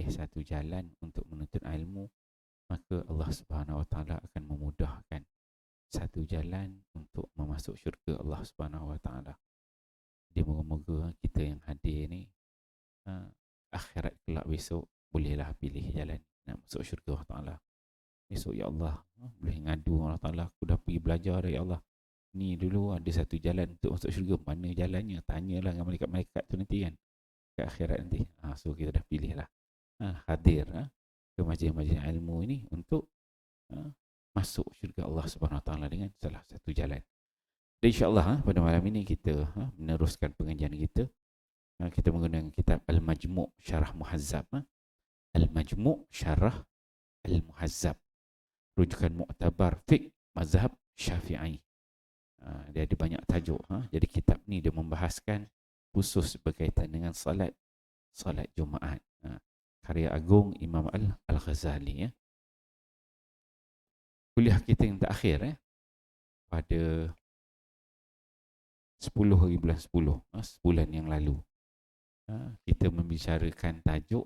pilih satu jalan untuk menuntut ilmu, maka Allah Subhanahu Wa Taala akan memudahkan satu jalan untuk memasuk syurga Allah Subhanahu Wa Taala. Jadi moga-moga kita yang hadir ni akhirat kelak besok bolehlah pilih jalan nak masuk syurga Allah Taala. Besok ya Allah, boleh ngadu Allah Taala, aku dah pergi belajar dah ya Allah. Ni dulu ada satu jalan untuk masuk syurga, mana jalannya? Tanyalah dengan malaikat-malaikat tu nanti kan. Kat akhirat nanti. So kita dah pilih lah. Hadir ke majlis-majlis ilmu ini untuk masuk syurga Allah Subhanahu Wa Taala dengan salah satu jalan. Dan insya-Allah pada malam ini kita meneruskan pengajian kita. Kita menggunakan kitab Al-Majmu' Syarah Muhazzab. Al-Majmu' Syarah Al-Muhazzab. Rujukan muktabar fiqh mazhab Syafi'i. Dia ada banyak tajuk. Jadi kitab ni dia membahaskan khusus berkaitan dengan salat Jumaat. Karya agung Imam Al-Ghazali. Kuliah kita yang terakhir pada 10 hari bulan 10, sebulan yang lalu, kita membicarakan tajuk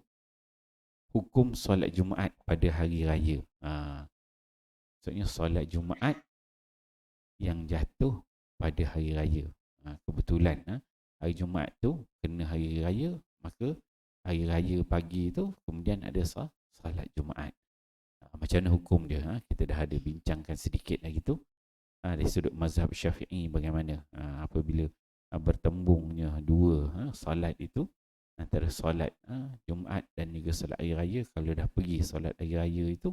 hukum solat Jumaat pada hari raya. Maksudnya solat Jumaat yang jatuh pada hari raya. Kebetulan hari Jumaat tu kena hari raya, maka hari raya pagi tu kemudian ada solat Jumaat. Macam mana hukum dia? Kita dah ada bincangkan sedikit lagi tu. Dari sudut mazhab Syafi'i bagaimana apabila bertembungnya dua solat itu, antara solat Jumaat dan juga solat hari raya. Kalau dah pergi solat hari raya itu,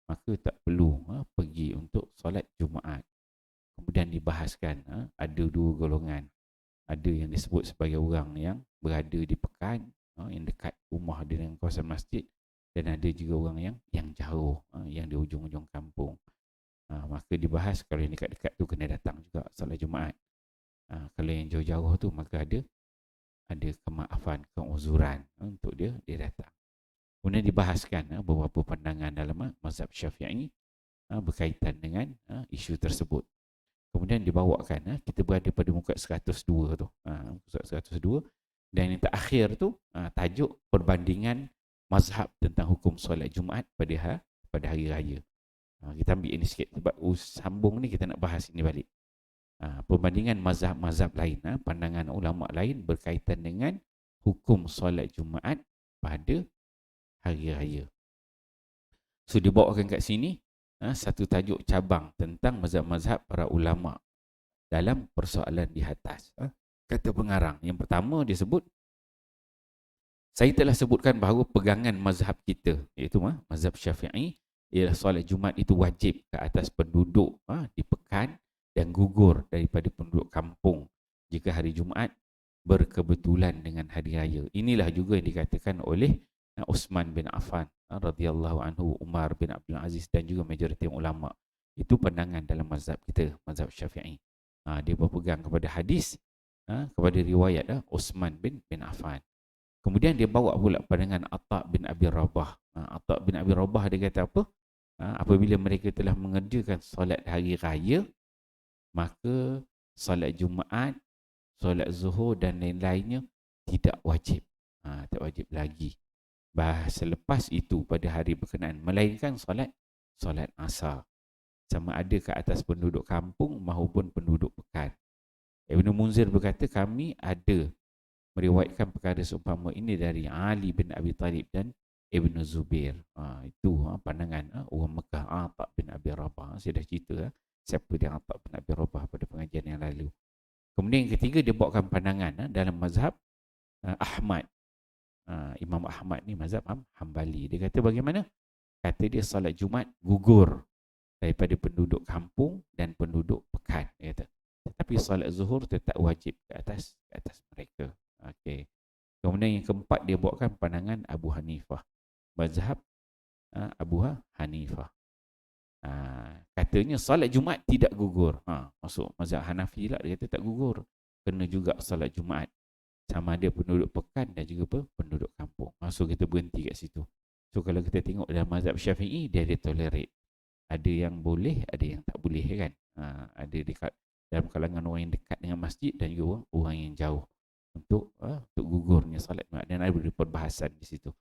maka tak perlu pergi untuk solat Jumaat. Kemudian dibahaskan ada dua golongan. Ada yang disebut sebagai orang yang berada di pekan, yang dekat rumah dengan kawasan masjid, dan ada juga orang yang jauh, yang di ujung-ujung kampung. Maka dibahas kalau yang dekat-dekat tu kena datang juga solat Jumaat. Kalau yang jauh-jauh tu maka ada kemaafan, keuzuran untuk dia datang. Kemudian dibahaskan beberapa pandangan dalam mazhab Syafi'i berkaitan dengan isu tersebut. Kemudian dibawakan, kita berada pada muka 102 tu. Muka 102. Dan yang terakhir tu, tajuk perbandingan mazhab tentang hukum solat Jumaat pada hari raya. Kita ambil ini sikit sebab sambung ni kita nak bahas ini balik. Perbandingan mazhab-mazhab lain, pandangan ulama lain berkaitan dengan hukum solat Jumaat pada hari raya. So dibawakan kat sini satu tajuk cabang tentang mazhab-mazhab para ulama dalam persoalan di atas. Kata pengarang yang pertama dia sebut, saya telah sebutkan bahawa pegangan mazhab kita, iaitu mazhab Syafi'i, ialah solat Jumaat itu wajib ke atas penduduk di pekan dan gugur daripada penduduk kampung jika hari Jumaat berkebetulan dengan hari raya. Inilah juga yang dikatakan oleh Uthman bin Affan radhiyallahu anhu, Umar bin Abdul Aziz dan juga majoriti ulama. Itu pandangan dalam mazhab kita, mazhab Syafi'i. Dia berpegang kepada hadis, kepada riwayat Uthman bin Affan. Kemudian dia bawa pula pandangan Atha bin Abi Rabah. Atha bin Abi Rabah dia kata apa? Apabila mereka telah mengerjakan solat hari raya, maka solat Jumaat, solat Zuhur dan lain-lainnya tidak wajib. Tak wajib lagi. Selepas itu pada hari berkenaan, melainkan solat Asar, sama ada ke atas penduduk kampung maupun penduduk pekan. Ibn Munzir berkata, kami ada meriwayatkan perkara seumpama ini dari Ali bin Abi Talib dan Ibn Zubair. Itu pandangan orang Mekah, Atha bin Abi Rabah. Saya dah cerita siapa dia Atha bin Abi Rabah pada pengajian yang lalu. Kemudian yang ketiga dia bawakan pandangan dalam mazhab Ahmad. Imam Ahmad ni mazhab Hambali. Dia kata bagaimana? Kata dia solat Jumaat gugur daripada penduduk kampung dan penduduk pekan. Dia kata. Tetapi solat Zuhur tetap wajib ke atas mereka. Okey. Kemudian yang keempat dia bawakan pandangan Abu Hanifah. Mazhab Abu Hanifah. Katanya solat Jumaat tidak gugur. Masuk mazhab Hanafi lah, dia kata tak gugur. Kena juga solat Jumaat. Sama ada penduduk pekan dan juga penduduk kampung. So kita berhenti kat situ. So kalau kita tengok dalam mazhab Syafi'i, dia ada tolerate. Ada yang boleh, ada yang tak boleh kan. Ada dekat dalam kalangan orang yang dekat dengan masjid dan juga orang yang jauh untuk gugurnya solat Jumaat. Dan ada perbahasan di situ.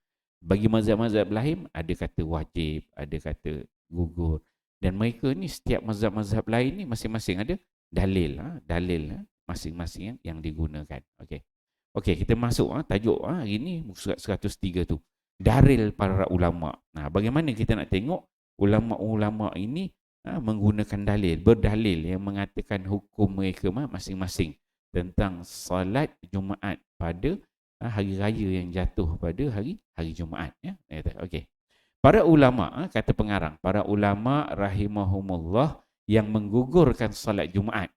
Bagi mazhab-mazhab lain, ada kata wajib, ada kata gugur. Dan mereka ni, setiap mazhab-mazhab lain ni masing-masing ada dalil. Dalil masing-masing yang digunakan. Okey. Okey, kita masuk tajuk hari ni surat 103 tu. Dalil para ulama. Nah, bagaimana kita nak tengok ulama-ulama ini menggunakan dalil, berdalil yang mengatakan hukum mereka masing-masing tentang salat Jumaat pada hari raya yang jatuh pada hari Jumaat, ya. Okey. Para ulama, kata pengarang, para ulama rahimahumullah yang menggugurkan salat Jumaat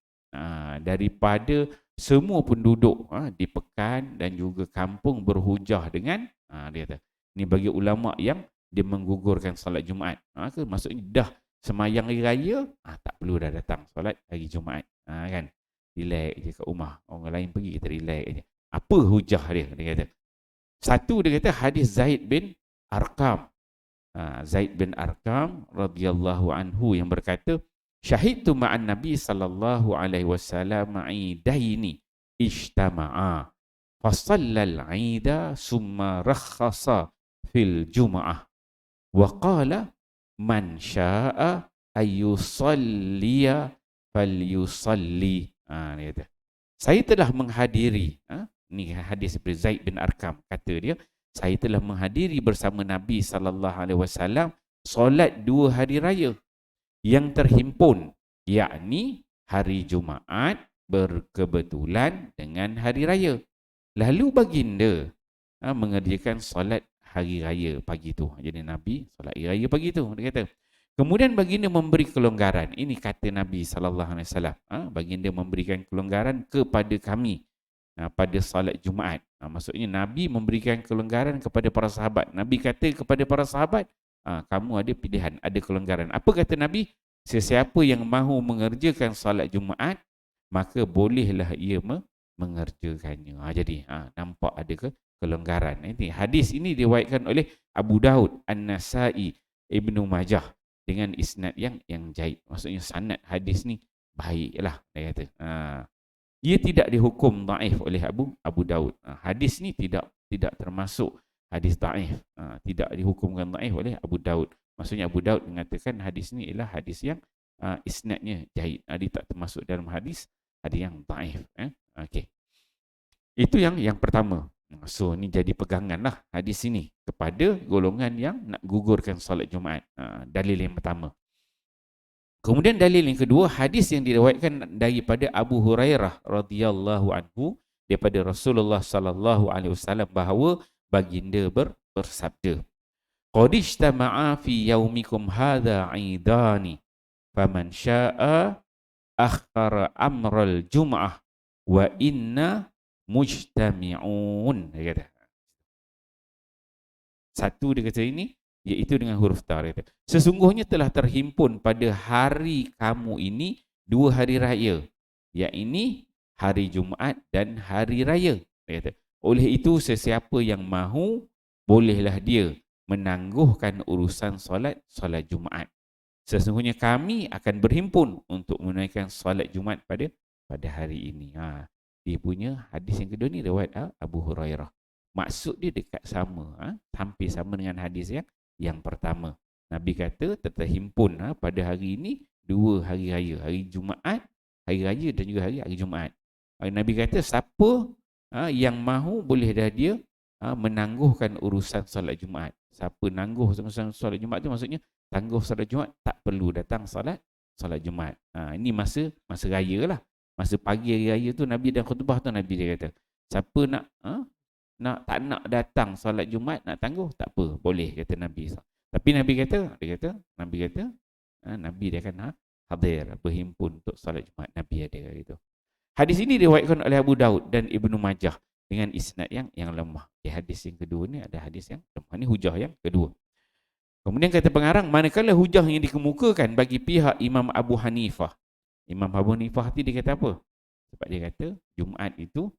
daripada semua penduduk di pekan dan juga kampung berhujah dengan dia kata ni bagi ulama yang dia menggugurkan salat Jumaat. Maksudnya dah semayang hari raya, tak perlu dah datang salat hari Jumaat. Kan? Relax je kat rumah. Orang lain pergi, kita relax je. Apa hujah dia? Dia kata. Satu, dia kata hadis Zaid bin Arqam. Zaid bin Arqam radhiyallahu anhu yang berkata, syahidtu ma'an Nabi sallallahu alaihi wasallam idaini ijtama'a fasallal ida summa rakhasa fil jum'ah wa qala man sya'a ayyusalliya falyusalli. Dia kata, saya telah menghadiri, ni hadis daripada Zaid bin Arqam, kata dia, saya telah menghadiri bersama Nabi sallallahu alaihi wasallam solat 2 hari raya yang terhimpun, yakni hari Jumaat berkebetulan dengan hari raya. Lalu baginda mengerjakan solat hari raya pagi tu. Jadi Nabi solat hari raya pagi tu, dia kata. Kemudian baginda memberi kelonggaran. Ini kata Nabi SAW. Baginda memberikan kelonggaran kepada kami pada salat Jumaat. Maksudnya Nabi memberikan kelonggaran kepada para sahabat. Nabi kata kepada para sahabat, kamu ada pilihan, ada kelonggaran. Apa kata Nabi? Sesiapa yang mahu mengerjakan salat Jumaat, maka bolehlah ia mengerjakannya. Jadi nampak ada kelonggaran. Hadis ini diriwayatkan oleh Abu Daud, An-Nasai, Ibnu Majah dengan isnad yang jaid. Maksudnya sanad hadis ni baiklah, dia kata. Ia tidak dihukum dhaif oleh Abu Daud. Hadis ni tidak termasuk hadis dhaif. Tidak dihukumkan dhaif oleh Abu Daud. Maksudnya Abu Daud mengatakan hadis ni ialah hadis yang isnadnya jaid. Dia tak termasuk dalam hadis yang dhaif. Okey. Itu yang pertama. So ni jadi peganganlah hadis ini kepada golongan yang nak gugurkan solat Jumaat. Dalil yang pertama. Kemudian dalil yang kedua, hadis yang diriwayatkan daripada Abu Hurairah radhiyallahu anhu daripada Rasulullah sallallahu alaihi wasallam bahawa baginda bersabda, qad ijtama'a fi yaumikum hadza 'idani faman syaa'a akhara amral jum'ah wa inna mujtami'un. Dia kata. Satu dia kata ini, iaitu dengan huruf ta. Dia kata, sesungguhnya telah terhimpun pada hari kamu ini 2 hari raya, yakni hari Jumaat dan hari raya. Dia kata, oleh itu sesiapa yang mahu, bolehlah dia menangguhkan urusan solat Jumaat. Sesungguhnya kami akan berhimpun untuk menunaikan solat Jumaat pada hari ini. Dia punya hadis yang kedua ni riwayat Abu Hurairah. Maksud dia dekat sama, hampir sama dengan hadis yang pertama. Nabi kata terhimpun pada hari ini 2 hari raya, hari Jumaat, hari raya dan juga hari Jumaat. Nabi kata siapa yang mahu, boleh dah dia menangguhkan urusan solat Jumaat. Siapa nangguh urusan solat Jumaat tu maksudnya tangguh solat Jumaat, tak perlu datang solat Jumaat. Ini masa raya lah. Masa pagi hari raya tu Nabi dan khutbah tu Nabi dia kata, siapa tak nak datang solat Jumaat, nak tangguh, tak apa, boleh, kata Nabi. Tapi Nabi kata Nabi dia akan hadir, berhimpun untuk solat Jumaat. Nabi ada itu. Hadis ini diriwayatkan oleh Abu Daud dan Ibnu Majah dengan isnad yang lemah. Di hadis yang kedua ni ada hadis yang lemah. Ini hujah yang kedua. Kemudian kata pengarang, manakala hujah yang dikemukakan bagi pihak Imam Abu Hanifah. Imam Abu Hanifah ni dia kata apa? Sebab dia kata Jumaat itu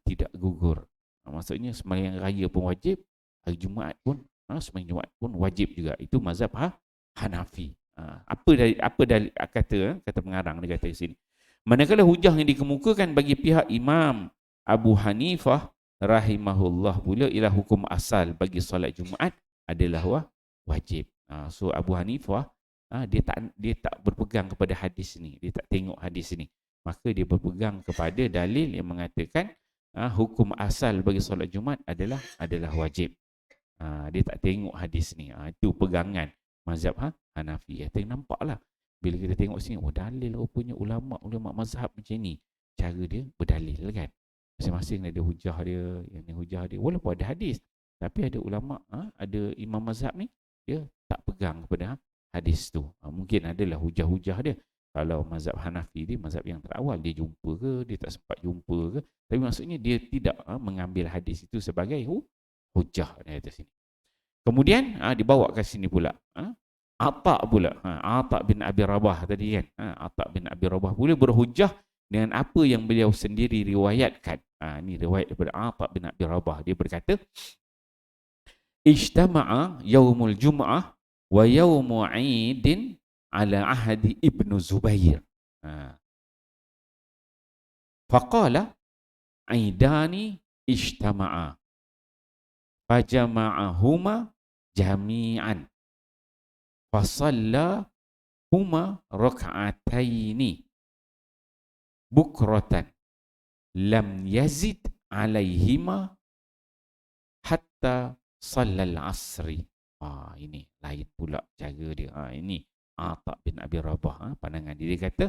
tidak gugur. Maksudnya sembahyang raya pun wajib, hari Jumaat pun sembahyang Jumaat pun wajib juga. Itu mazhab Hanafi. Apa dalil kata pengarang dia kata di sini. Manakala hujah yang dikemukakan bagi pihak Imam Abu Hanifah rahimahullah pula ialah hukum asal bagi solat Jumaat adalah wajib. So Abu Hanifah dia tak berpegang kepada hadis ni, dia tak tengok hadis ni. Maka dia berpegang kepada dalil yang mengatakan hukum asal bagi solat Jumaat adalah wajib. Dia tak tengok hadis ni. Itu pegangan mazhab Hanafi. Nampaklah bila kita tengok sini, dalil rupanya ulama mazhab macam ni. Cara dia berdalil kan. Masing-masing ada hujah dia, yang ni hujah dia. Walaupun ada hadis, tapi ada ulama, ada imam mazhab ni, dia tak pegang kepada hadis tu. Mungkin adalah hujah-hujah dia. Kalau mazhab Hanafi dia mazhab yang terawal, dia jumpa ke, dia tak sempat jumpa ke. Tapi maksudnya dia tidak mengambil hadis itu sebagai hujah di atas sini. Kemudian dibawa ke sini pula. Atta pula. Atta bin Abi Rabah tadi kan. Atta bin Abi Rabah pula berhujah dengan apa yang beliau sendiri riwayatkan. Ini riwayat daripada Atta bin Abi Rabah. Dia berkata, Ijtama'a yaumul jum'ah wa yaumu 'idin ala ahadi Ibnu Zubair. Faqala 'idani ijtama'a fajama'ahuma jami'an fasalla huma rak'ataini bukratan lam yazid alaihima hatta sallal asri. Ini lain pula cara dia. Ini Atta bin Abi Rabah, pandangan dia. Dia kata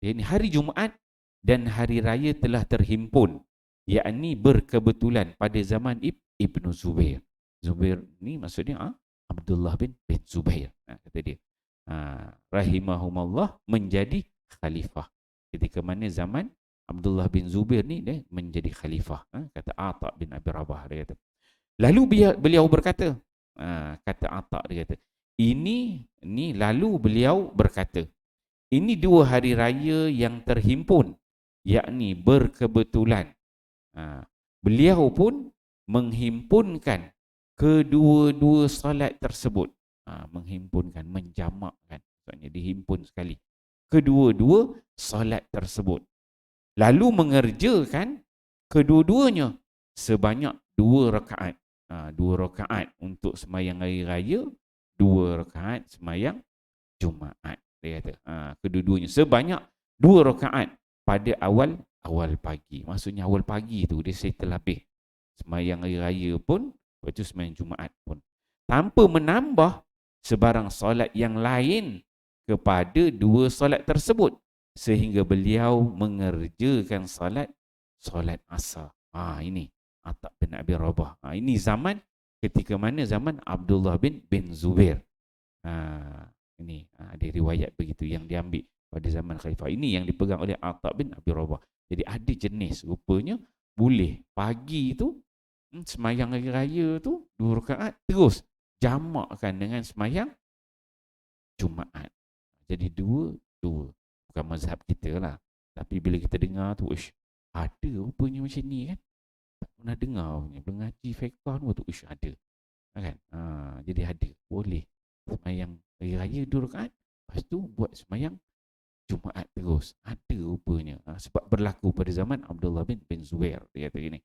ini hari Jumaat dan hari raya telah terhimpun, yakni berkebetulan pada zaman Ibnu Zubair. Zubair ni maksudnya Abdullah bin Zubair. Kata dia, rahimahumullah menjadi khalifah. Ketika mana zaman Abdullah bin Zubair ni dia menjadi khalifah. Kata Atta bin Abi Rabah, dia kata. Lalu beliau berkata, kata Atta, dia kata, ini lalu beliau berkata, ini dua hari raya yang terhimpun, yakni berkebetulan. Beliau pun menghimpunkan kedua-dua salat tersebut. Menghimpunkan, menjamakkan, maksudnya dihimpun sekali kedua-dua salat tersebut. Lalu mengerjakan kedua-duanya sebanyak 2 rakaat. 2 rakaat untuk sembahyang hari raya, 2 rakaat sembahyang Jumaat. Dia kata, kedua-duanya sebanyak 2 rakaat pada awal pagi. Maksudnya awal pagi tu dia settle habis sembahyang hari raya pun, lepas tu sembahyang Jumaat pun, tanpa menambah sebarang solat yang lain kepada 2 solat tersebut, sehingga beliau mengerjakan solat asar. Ini Atta bin Abi Rabah. Ini zaman ketika mana zaman Abdullah bin Zubair. Ini ada riwayat begitu yang diambil pada zaman khalifah. Ini yang dipegang oleh Atta bin Abi Rabah. Jadi ada jenis, rupanya boleh pagi tu sembahyang hari raya tu 2 rakaat terus jamakkan dengan sembahyang Jumaat. Jadi dua. Bukan mazhab kita lah. Tapi bila kita dengar tu, ada rupanya macam ni kan. Tak pernah dengar punya. Belum ngaji fiqh tu, ada. Kan? Jadi ada. Boleh sembahyang hari raya 2 rakaat, lepas tu buat sembahyang Jumaat terus. Ada rupanya. Sebab berlaku pada zaman Abdullah bin Zubair. Dia kata gini.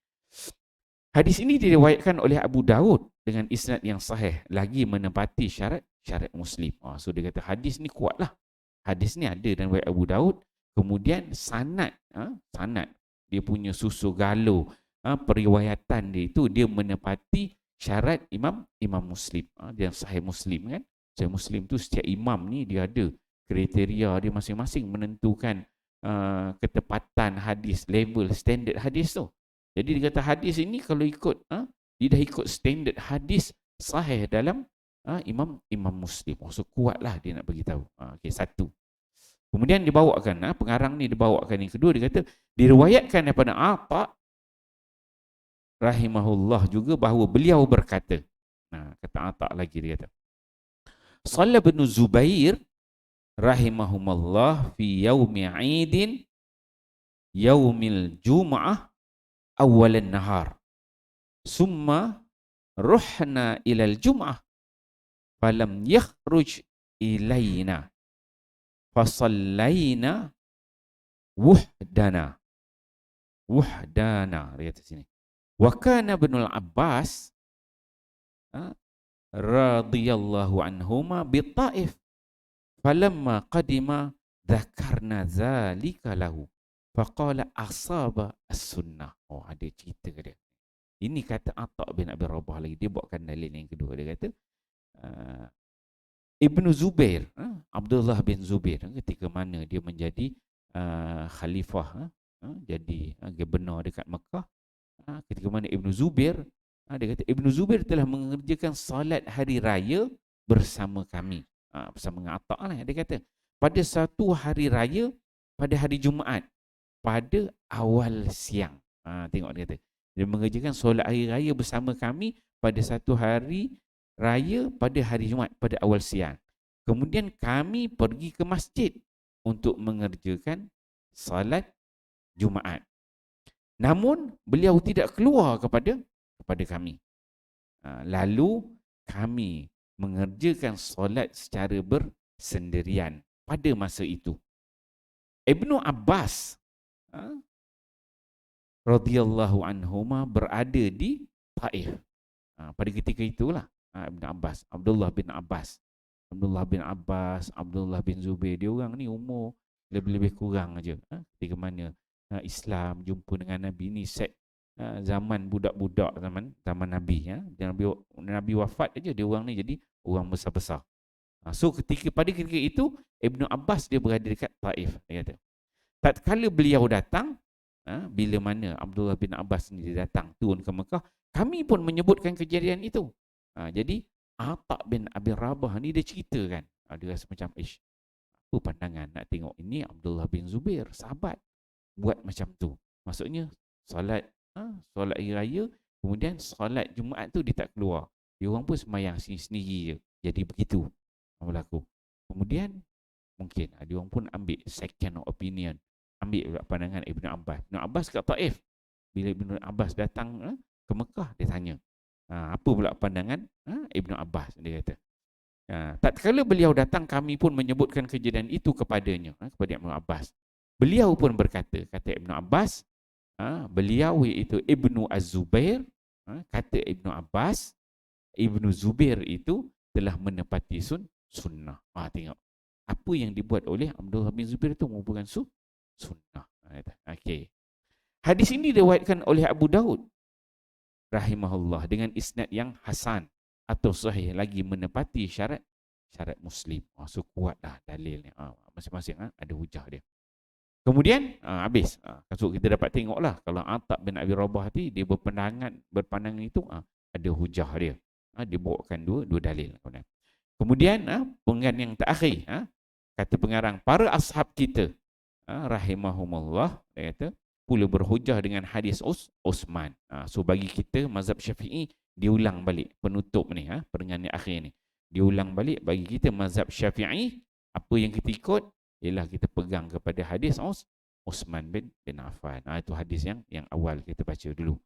Hadis ini diriwayatkan oleh Abu Daud dengan isnad yang sahih, lagi menepati syarat Muslim. So dia kata hadis ni kuatlah. Hadis ni ada dan riwayat Abu Daud. Kemudian sanad dia punya susu galuh, periwayatan dia itu dia menepati syarat Imam Muslim. Dia sahih Muslim kan. Sahih Muslim tu setiap imam ni dia ada kriteria dia masing-masing menentukan ketepatan hadis, level standard hadis tu. Jadi dia kata hadis ini kalau ikut dia dah ikut standard hadis sahih dalam Imam Muslim. So kuatlah dia nak bagi tahu. Okey, satu. Kemudian dibawakan pengarang ni dibawakan yang kedua, dia kata diriwayatkan daripada Atta rahimahullah juga bahawa beliau berkata. Kata Atta lagi, dia kata Shalla Ibnu Zubair rahimahumullah fi yaumi 'idin yaumil jum'ah awalan nahar summa ruhna ilal jum'ah falam yakhruj ilaina fasallaina wuhdana dia kata sini Wa kana Ibnul Abbas radhiyallahu anhuma bi Taif falamma qadima dzakarna zalika lahu faqala asaba as-sunnah. Oh, ada cerita dia. Ini kata Atha bin Abi Rabah lagi. Dia bawakan dalil yang kedua. Dia kata Ibnu Zubair, Abdullah bin Zubair, ketika mana dia menjadi khalifah, jadi gubernur dekat Mekah, ketika mana Ibnu Zubair, dia kata Ibnu Zubair telah mengerjakan salat hari raya bersama kami, bersama dengan Atha lah. Dia kata pada satu hari raya pada hari Jumaat pada awal siang. Tengok dia kata dia mengerjakan solat hari raya bersama kami pada satu hari raya pada hari Jumaat pada awal siang. Kemudian kami pergi ke masjid untuk mengerjakan salat Jumaat. Namun beliau tidak keluar kepada kami. Lalu kami mengerjakan solat secara bersendirian pada masa itu. Ibnu Abbas radhiyallahu anhuma berada di Taif. Pada ketika itulah Ibn Abbas, Abdullah bin Abbas, Abdullah bin Zubair, dia orang ni umur lebih-lebih kurang aja. Ketika mana Islam jumpa dengan Nabi ni set zaman budak-budak zaman Nabi, Nabi wafat aja dia orang ni jadi orang besar-besar. So pada ketika itu Ibn Abbas dia berada dekat Taif. Dia kata tatkala beliau datang, bila mana Abdullah bin Abbas ni dia datang turun ke Mekah, kami pun menyebutkan kejadian itu. Jadi Atha bin Abi Rabah ni dia ceritakan, dia rasa macam apa pandangan nak tengok ini Abdullah bin Zubair sahabat buat macam tu. Maksudnya solat hari raya, kemudian solat Jumaat tu dia tak keluar, dia orang pun sembahyang sendiri je. Jadi begitu berlaku. Kemudian mungkin dia orang pun ambil second opinion, ambil pandangan Ibn Abbas. Ibn Abbas kat Taif. Bila Ibn Abbas datang ke Mekah, dia tanya, apa pula pandangan Ibn Abbas? Dia kata, tatkala beliau datang, kami pun menyebutkan kejadian itu kepadanya, kepada Ibn Abbas. Beliau pun berkata, kata Ibn Abbas, beliau iaitu Ibnu Az-Zubair, kata Ibn Abbas, Ibnu Zubair itu telah menepati sunnah. Tengok. Apa yang dibuat oleh Abdullah bin Zubair itu merupakan sunnah. Okay. Hadis ini diriwayatkan oleh Abu Daud rahimahullah dengan isnad yang hasan atau sahih lagi menepati syarat Muslim. So kuatlah dalilnya. Masing-masing ada hujah dia. Kemudian habis. So kita dapat tengoklah kalau Atha bin Abi Rabah tadi dia berpandangan itu ada hujah dia. Dia bawakan dua dalil. Kemudian penggan yang terakhir, kata pengarang, para ashab kita rahimahumullah, dia kata pula berhujah dengan hadis Uthman. So bagi kita mazhab Syafi'i diulang balik penutup ni, perenggan yang akhir ni diulang balik. Bagi kita mazhab Syafi'i, apa yang kita ikut ialah kita pegang kepada hadis Uthman bin Affan. Itu hadis yang awal kita baca dulu,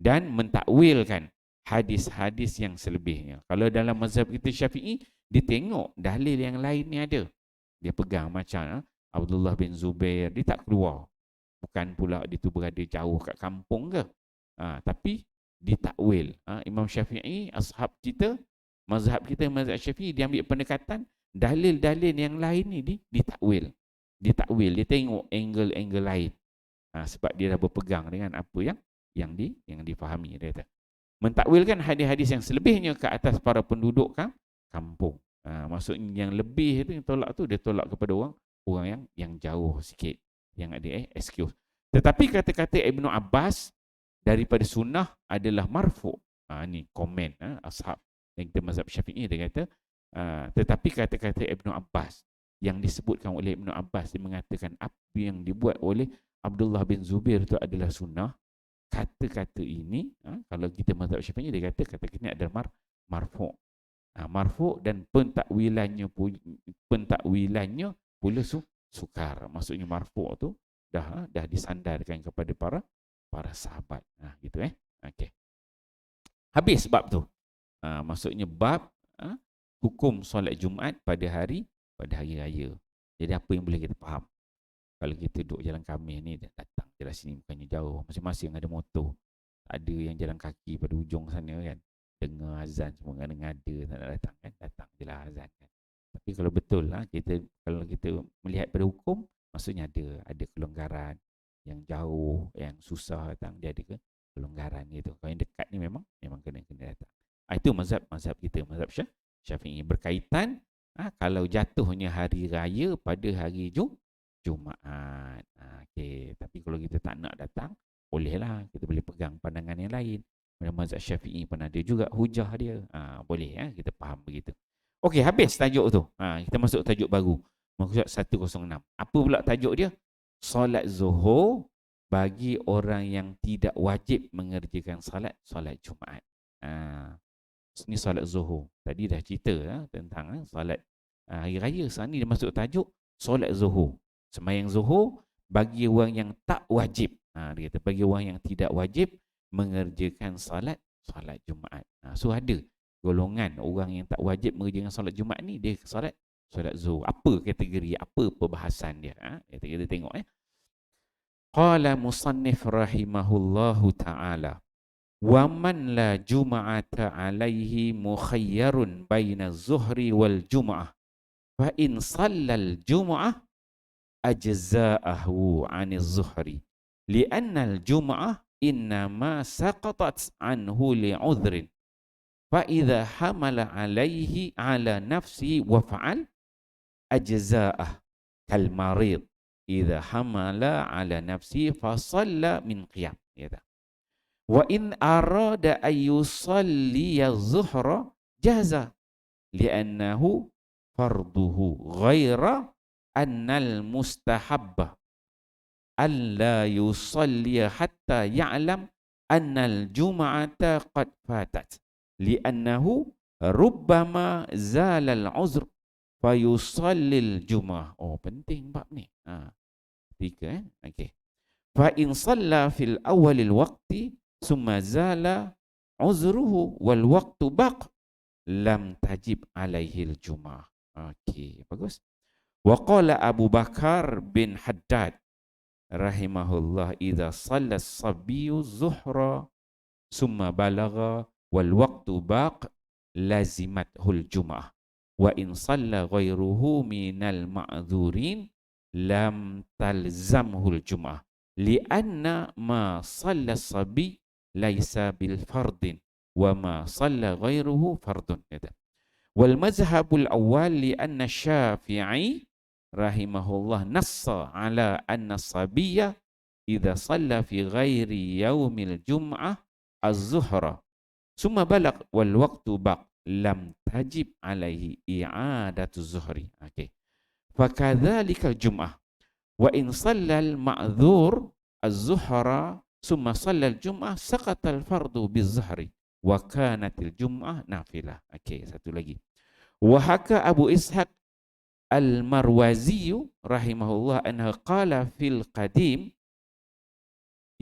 dan mentakwilkan hadis-hadis yang selebihnya. Kalau dalam mazhab kita Syafi'i, dia tengok dalil yang lain ni ada, dia pegang. Macam Abdullah bin Zubair, dia tak keluar, bukan pula dia tu berada jauh kat kampung ke, tapi ditakwil. Imam Syafi'i, ashab kita, mazhab kita, mazhab Syafi'i, dia ambil pendekatan dalil-dalil yang lain ni ditakwil. Dia tengok angle-angle lain, sebab dia dah berpegang dengan apa yang difahami. Dia kata mentakwilkan hadis-hadis yang selebihnya ke atas para penduduk kampung. Maksudnya yang lebih itu, yang tolak tu, dia tolak kepada orang yang jauh sikit, yang ada excuse. Tetapi kata-kata Ibnu Abbas daripada sunnah adalah marfu'. Ni komen ashab yang kita mazhab Syafi'i, dia kata tetapi kata-kata Ibnu Abbas yang disebutkan oleh Ibnu Abbas, dia mengatakan apa yang dibuat oleh Abdullah bin Zubair itu adalah sunnah. Kata-kata ini, kalau kita mazhab Syafi'i, dia kata kata ini adalah marfu'. Marfu' dan pentakwilannya pula sukar. Maksudnya marfu' tu dah disandarkan kepada para sahabat. Gitu okey. Habis bab tu. Maksudnya bab hukum solat Jumaat pada hari raya. Jadi apa yang boleh kita faham? Kalau kita duduk jalan kami ni, datang jalan sini bukannya jauh, masing-masing ada motor. Tak ada yang jalan kaki pada ujung sana kan. Dengar azan semua ngada-ngada tak nak datang kan. Datang je lah azan kan. Tapi kalau betul lah, kalau kita melihat pada hukum, maksudnya ada kelonggaran. Yang jauh, yang susah datang, dia ada kelonggaran gitu. Kalau yang dekat ni memang kena datang. Itu mazhab kita, mazhab Syafi'i. Berkaitan kalau jatuhnya hari raya pada hari Jumaat. Okay. Tapi kalau kita tak nak datang, bolehlah, kita boleh pegang pandangan yang lain. Mazhab Syafi'i pun ada juga hujah dia. Boleh kita faham begitu. Okey, habis tajuk tu. Kita masuk tajuk baru. Maksud 106. Apa pula tajuk dia? Solat Zuhur bagi orang yang tidak wajib mengerjakan solat Jumaat. Ini solat Zuhur. Tadi dah cerita tentang solat hari raya. Sekarang ni dia masuk tajuk solat Zuhur. Sembahyang Zuhur bagi orang yang tak wajib. Dia kata bagi orang yang tidak wajib mengerjakan solat Jumaat. So ada golongan orang yang tak wajib mengerjakan solat Jumaat ni, dia solat Zuhur. Apa kategori, apa perbahasan dia? Kita tengok Qala musannif rahimahullahu ta'ala wa man la juma'ata alaihi mukhayyarun baina zuhri wal jum'ah fa in sallal jum'ah ajza'ahu 'anil zuhri li'anna al jum'ah innama saqatat anhu li'udhrin fa idza hamala alaihi ala nafsi wa fa'al ajza'ah kal marid idza hamala ala nafsi fa shalla min qiyam. Wa in arada ayyusalli az-zuhra jaza li'annahu farduhu ghaira annal mustahabba alla yusalli hatta ya'lam annal jum'ata qad fatat li'annahu rubbama zala al-'uzr fa yusallil jum'ah. Penting bab ni. Tiga okey. Fa in shalla fil awwalil waqti summa zala uzruhu wal waqtu baq lam tajib alaihi al jum'ah. Okey, bagus. Wa qala Abu Bakar bin Haddad rahimahullah idza shalla as-sabiyyu zuhra summa balagha wal waqtu baq lazimathul jum'ah wa in shalla ghairuhu minal ma'dzurin lam talzamhul jum'ah li'anna ma shalla as-sabi laisa bil fardin wa ma shalla ghairuhu fardun. Wal mazhabul awwal li'anna Syafi'i rahimahullah nassa ala anna as-sabiyya idza shalla fi ghairi yaumil jum'ah az-zuhra summa balag wal waqtu baq lam tajib alaihi i'adatu zuhri. Okey. Fakadzalikal jum'ah wa in shallal ma'dzur az-zuhra summa shallal jum'ah saqatal fardu biz-zuhri wa kanatil jum'ah nafilah. Okey, satu lagi. Wa haka Abu Ishaq al-Marwazi rahimahullah anha qala fil qadim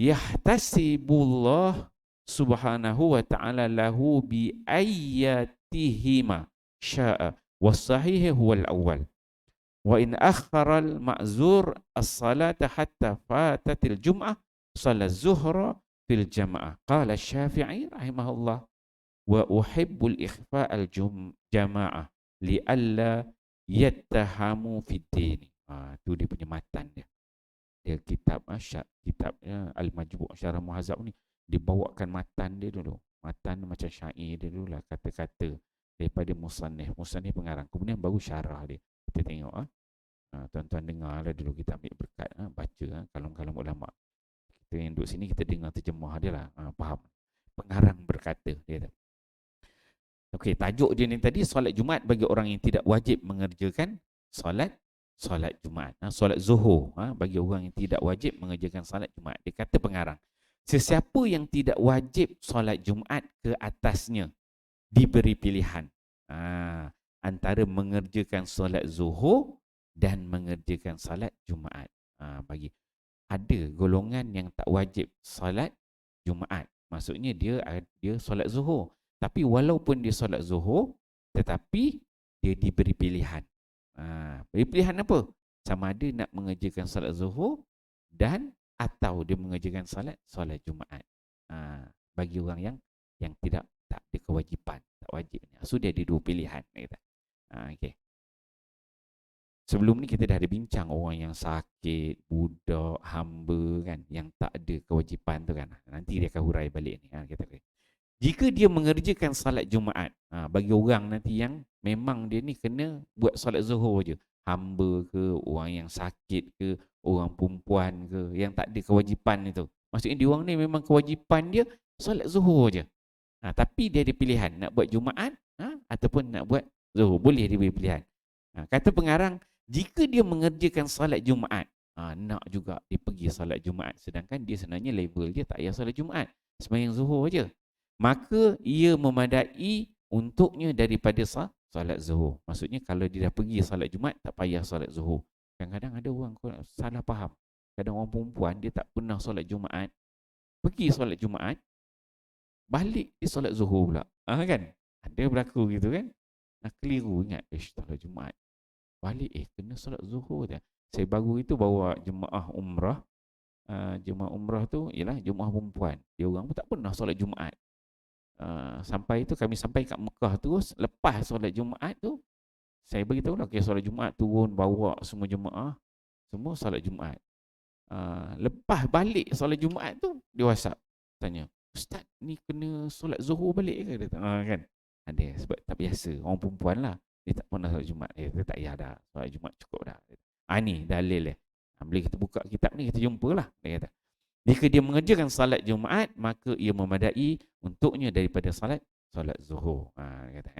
yahtasibullah subhanahu wa ta'ala lahu bi ayyatihima sya'a was sahih huwal awwal wa in akhara al ma'zur as-salata hatta fatatil jum'ah salat zuhra fil jama'ah. Qala Syafi'i rahimahullah wa uhibbul ikhfa al jama'ah li alla yattahamu fid din. Tu dia punya matan dia. Dia kitab Al-Majbu' Syarah Muhazzab ni dibawakan matan dia dulu. Matan macam syair dia dulu lah, kata-kata daripada musannif pengarang, kemudian baru syarah dia. Kita tengok tuan-tuan dengar lah dulu, kita ambil berkat baca kalam-kalam ulama. Kita yang duduk sini kita dengar terjemah dia lah, faham. Pengarang berkata dia. Okey, tajuk dia ni tadi solat Jumaat bagi orang yang tidak wajib mengerjakan solat Jumaat. Solat Zuhur bagi orang yang tidak wajib mengerjakan solat Jumaat. Dia kata pengarang, sesiapa yang tidak wajib solat Jumaat ke atasnya diberi pilihan antara mengerjakan solat Zuhur dan mengerjakan solat Jumaat. Bagi ada golongan yang tak wajib solat Jumaat. Maksudnya dia solat Zuhur. Tapi walaupun dia solat Zuhur, tetapi dia diberi pilihan. Beri pilihan apa? Sama ada nak mengerjakan solat Zuhur dan atau dia mengerjakan solat Jumaat. bagi orang yang tak ada kewajipan, tak wajib. So dia ada dua pilihan, kata. Okey. Sebelum ni kita dah ada bincang orang yang sakit, budak, hamba kan, yang tak ada kewajipan tu kan. Nanti dia akan hurai balik ni. Kita jika dia mengerjakan salat Jumaat, bagi orang nanti yang memang dia ni kena buat salat Zuhur je, hamba ke, orang yang sakit ke, orang perempuan ke, yang tak ada kewajipan itu. Maksudnya dia orang ni memang kewajipan dia salat Zuhur je. Tapi dia ada pilihan nak buat Jumaat ataupun nak buat Zuhur. Boleh dia beri pilihan. Kata pengarang, jika dia mengerjakan salat Jumaat, nak juga dia pergi salat Jumaat, sedangkan dia sebenarnya level dia tak payah salat Jumaat, sembahyang Zuhur je, maka ia memadai untuknya daripada salat Zuhur. Maksudnya kalau dia dah pergi salat Jumaat, tak payah salat Zuhur. Kadang-kadang ada orang salah faham. Kadang orang perempuan dia tak pernah salat Jumaat, pergi salat Jumaat, balik dia solat Zuhur pula. Kan? Ada berlaku gitu kan? Keliru ingat, solat Jumaat. Balik kena solat Zuhur dah. Saya baru itu bawa jemaah umrah. Jemaah umrah tu ialah jemaah perempuan. Dia orang pun tak pernah solat Jumaat. Sampai itu kami sampai kat Mekah terus, lepas solat Jumaat tu saya beritahu lah, okay, solat Jumaat turun bawa semua jemaah, semua solat Jumaat. Lepas balik solat Jumaat tu dia WhatsApp tanya, Ustaz ni kena solat Zuhur balik ke? Dia kan? Ada, sebab tak biasa. Orang perempuan lah, dia tak pernah solat Jumaat. Dia tak payah dah, solat Jumaat cukup dah. Ni dalil dia. Bila kita buka kitab ni, kita jumpa lah. Dia kata, jika dia mengerjakan salat Jumaat, maka ia memadai untuknya daripada salat Zuhur. Dia kata,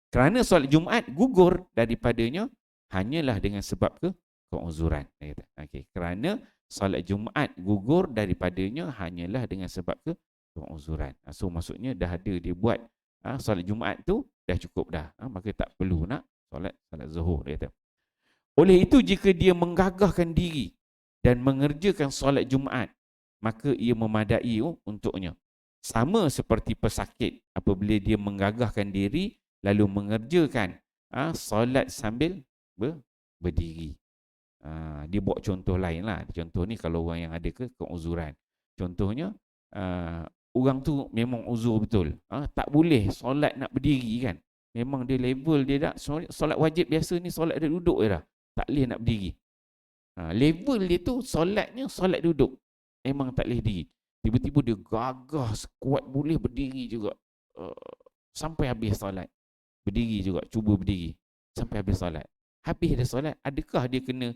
kerana salat Jumaat gugur daripadanya hanyalah dengan sebab keuzuran. Dia kata, okay, kerana salat Jumaat gugur daripadanya hanyalah dengan sebab keuzuran. So maksudnya dah ada dia buat solat Jumaat tu dah cukup dah. Maka tak perlu nak solat Zuhur, dia kata. Oleh itu jika dia menggagahkan diri dan mengerjakan solat Jumaat, maka ia memadai untuknya. Sama seperti pesakit apabila dia menggagahkan diri lalu mengerjakan solat sambil berdiri. Dia buat contoh lain lah. Contoh ni kalau orang yang ada keuzuran. Contohnya orang tu memang uzur betul, tak boleh solat nak berdiri kan. Memang dia level dia dah solat wajib biasa ni, solat dia duduk je dah, tak boleh nak berdiri. Level dia tu solatnya solat duduk, memang tak boleh diri. Tiba-tiba dia gagah sekuat boleh berdiri juga, sampai habis solat. Berdiri juga, cuba berdiri sampai habis solat. Habis dia solat, adakah dia kena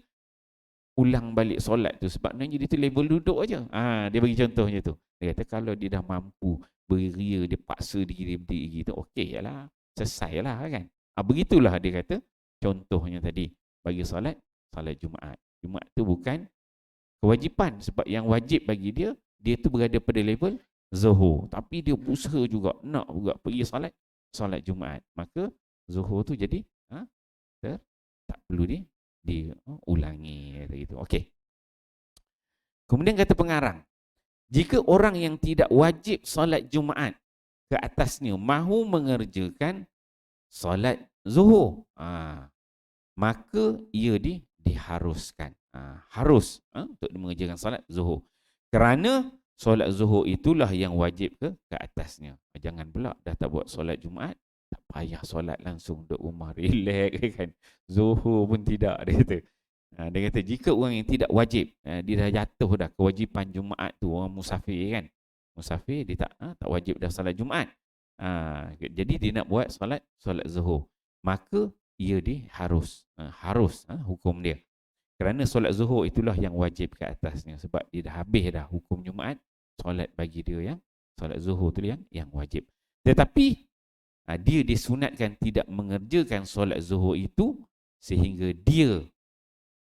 ulang balik solat tu? Sebab sebenarnya dia tu level duduk aja. Dia bagi contohnya tu. Dia kata kalau dia dah mampu beria, dia paksa diri berdiri tu, okey lah, selesai lah kan. Begitulah dia kata contohnya tadi bagi solat Jumaat. Jumaat tu bukan kewajipan, sebab yang wajib bagi dia tu berada pada level Zuhur, tapi dia berusaha juga nak juga pergi solat Jumaat, maka Zuhur tu jadi tak perlu diulangi gitu. Okey. Kemudian kata pengarang, jika orang yang tidak wajib solat Jumaat ke atasnya mahu mengerjakan solat Zuhur, maka ia diharuskan. Harus untuk mengerjakan solat Zuhur. Kerana solat Zuhur itulah yang wajib ke atasnya. Jangan pula dah tak buat solat Jumaat, tak payah solat langsung duduk rumah relax kan. Zuhur pun tidak, dia kata. Dia kata jika orang yang tidak wajib, dia dah jatuh dah kewajipan Jumaat tu, orang musafir kan. Musafir dia tak wajib dah solat Jumaat. Jadi dia nak buat solat Zuhur, maka ia harus hukum dia. Kerana solat Zuhur itulah yang wajib ke atasnya, sebab dia dah habis dah hukum Jumaat, solat bagi dia yang solat Zuhur tu yang wajib. Tetapi dia disunatkan tidak mengerjakan solat Zuhur itu sehingga dia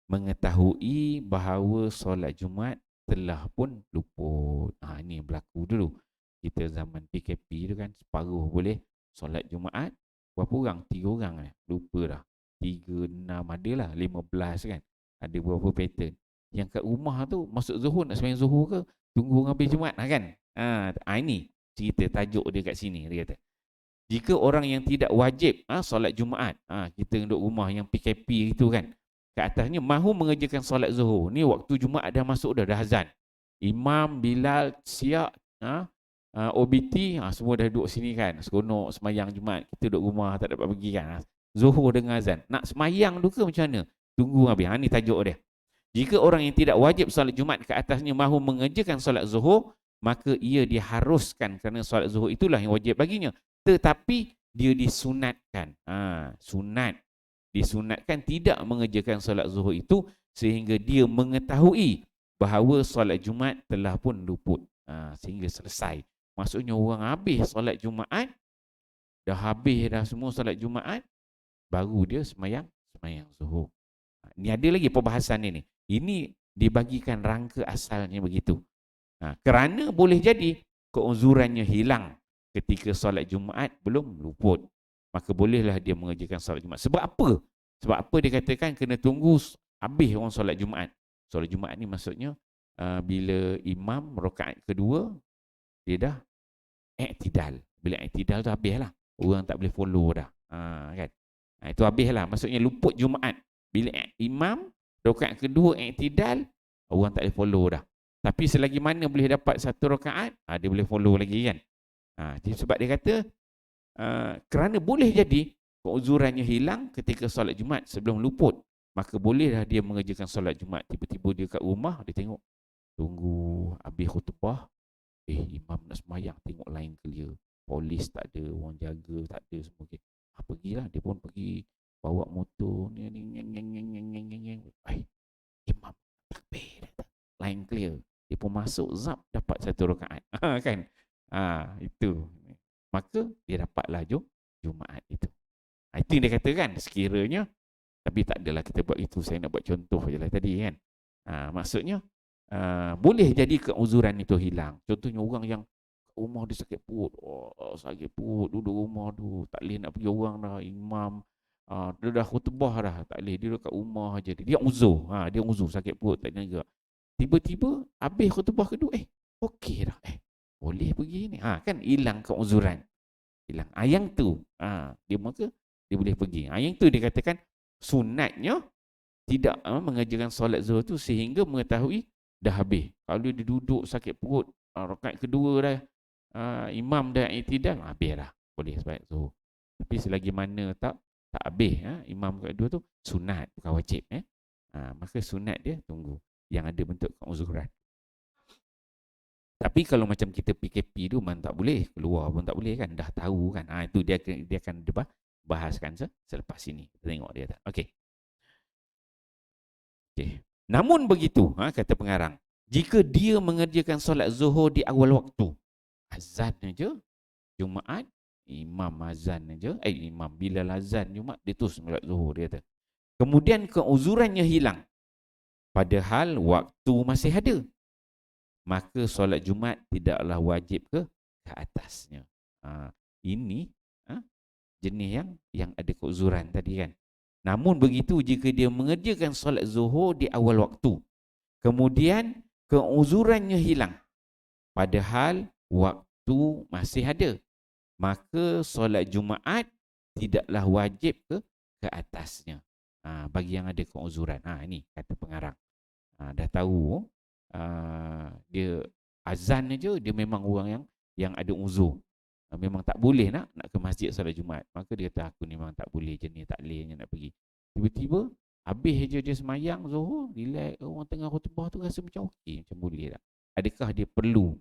mengetahui bahawa solat Jumaat telah pun luput. Ini berlaku dulu. Kita zaman PKP tu kan, separuh boleh solat Jumaat. Berapa orang? 3 orang lupa dah. 3, 6 ada lah, 15 kan. Ada beberapa pattern. Yang kat rumah tu masuk Zuhur, nak sembahyang Zuhur ke, tunggu habis Jumaat lah kan. Ini cerita tajuk dia kat sini. Dia kata, jika orang yang tidak wajib solat Jumaat, kita duduk rumah yang PKP itu kan, ke atasnya mahu mengerjakan solat Zuhur. Ni waktu Jumaat dah masuk dah azan. Imam Bilal siap OBT, semua dah duduk sini kan, seronok semayang Jumaat, kita duduk rumah tak dapat pergi kan. Zuhur dengan azan. Nak semayang tu ke macam mana? Tunggu habis. Ni tajuk dia. Jika orang yang tidak wajib solat Jumaat ke atasnya mahu mengerjakan solat zuhur, maka ia diharuskan kerana solat zuhur itulah yang wajib baginya. Tetapi dia disunatkan. Sunat. Disunatkan tidak mengerjakan solat zuhur itu sehingga dia mengetahui bahawa solat Jumaat telah pun luput. Sehingga selesai. Maksudnya orang habis solat Jumaat, dah habis dah semua solat Jumaat, baru dia semayang zuhur. Ni ada lagi perbahasan ni. Ini dibagikan rangka asalnya begitu. Kerana boleh jadi keuzurannya hilang ketika solat Jumaat belum luput. Maka bolehlah dia mengerjakan solat Jumaat. Sebab apa? Sebab apa dia katakan kena tunggu habis orang solat Jumaat. Solat Jumaat ni maksudnya bila imam rakaat kedua, dia dah i'tidal. Bila i'tidal tu habis lah. Orang tak boleh follow dah. Kan? Itu habis lah. Maksudnya luput Jumaat. Bila imam rakaat kedua i'tidal, orang tak boleh follow dah. Tapi selagi mana boleh dapat satu rakaat, dia boleh follow lagi kan. Sebab dia kata kerana boleh jadi keuzurannya hilang ketika solat Jumaat sebelum luput, maka bolehlah dia mengerjakan solat Jumaat. Tiba-tiba dia kat rumah, dia tengok, tunggu habis khutbah, imam nak semayang, tengok lain clear, polis tak ada, orang jaga tak ada semua. Okay. Pergilah, dia pun pergi bawa motor ni, imam takbir, lain clear, dia pun masuk zap dapat satu rakaat. Kan? Itu. Maka dia dapatlah Jumaat itu. Itu yang dia katakan sekiranya, tapi tak adalah kita buat itu, saya nak buat contoh je lah tadi kan. Maksudnya boleh jadi keuzuran itu hilang. Contohnya orang yang rumah dia sakit perut, sakit perut, duduk rumah tu, tak boleh nak pergi orang dah, imam dia dah khutbah dah, tak boleh, dia dekat rumah aja. Dia uzur, dia uzur sakit perut tak boleh gerak. Tiba-tiba habis khutbah kedua, okey dah, boleh pergi ni. Kan hilang keuzuran. Hilang. Yang tu, dia maka dia boleh pergi. Yang tu dia katakan sunatnya tidak mengerjakan solat zuhur tu sehingga mengetahui dah habis. Kalau dia duduk sakit perut, rakaat kedua dah, imam dah i'tidal, habis dah. Boleh solat zuhur. Tapi selagi mana tak habis, imam kedua tu sunat, bukan wajib. Maka sunat dia tunggu yang ada bentuk keuzuran. Tapi kalau macam kita PKP tu memang tak boleh, keluar pun tak boleh kan, dah tahu kan. Itu dia akan bahaskan selepas ini. Kita tengok dia tak. Okey. Namun begitu, kata pengarang, jika dia mengerjakan solat zuhur di awal waktu, azan aja Jumaat, imam azan aja, imam bila azan Jumaat dia terus solat zuhur, dia kata. Kemudian keuzurannya hilang, padahal waktu masih ada, maka solat Jumaat tidaklah wajib ke atasnya. Ini jenis yang ada keuzuran tadi kan. Namun begitu jika dia mengerjakan solat zuhur di awal waktu, kemudian keuzurannya hilang, padahal waktu masih ada, maka solat Jumaat tidaklah wajib ke atasnya. Bagi yang ada keuzuran. Ini kata pengarang. Dah tahu dia azan aja, dia memang orang yang ada uzur, memang tak boleh nak ke masjid solat Jumaat. Maka dia kata aku ni memang tak boleh jenis tak boleh nak pergi. Tiba-tiba habis je dia semayang zuhur, relax, orang tengah khutbah tu rasa macam okey, macam boleh tak. Adakah dia perlu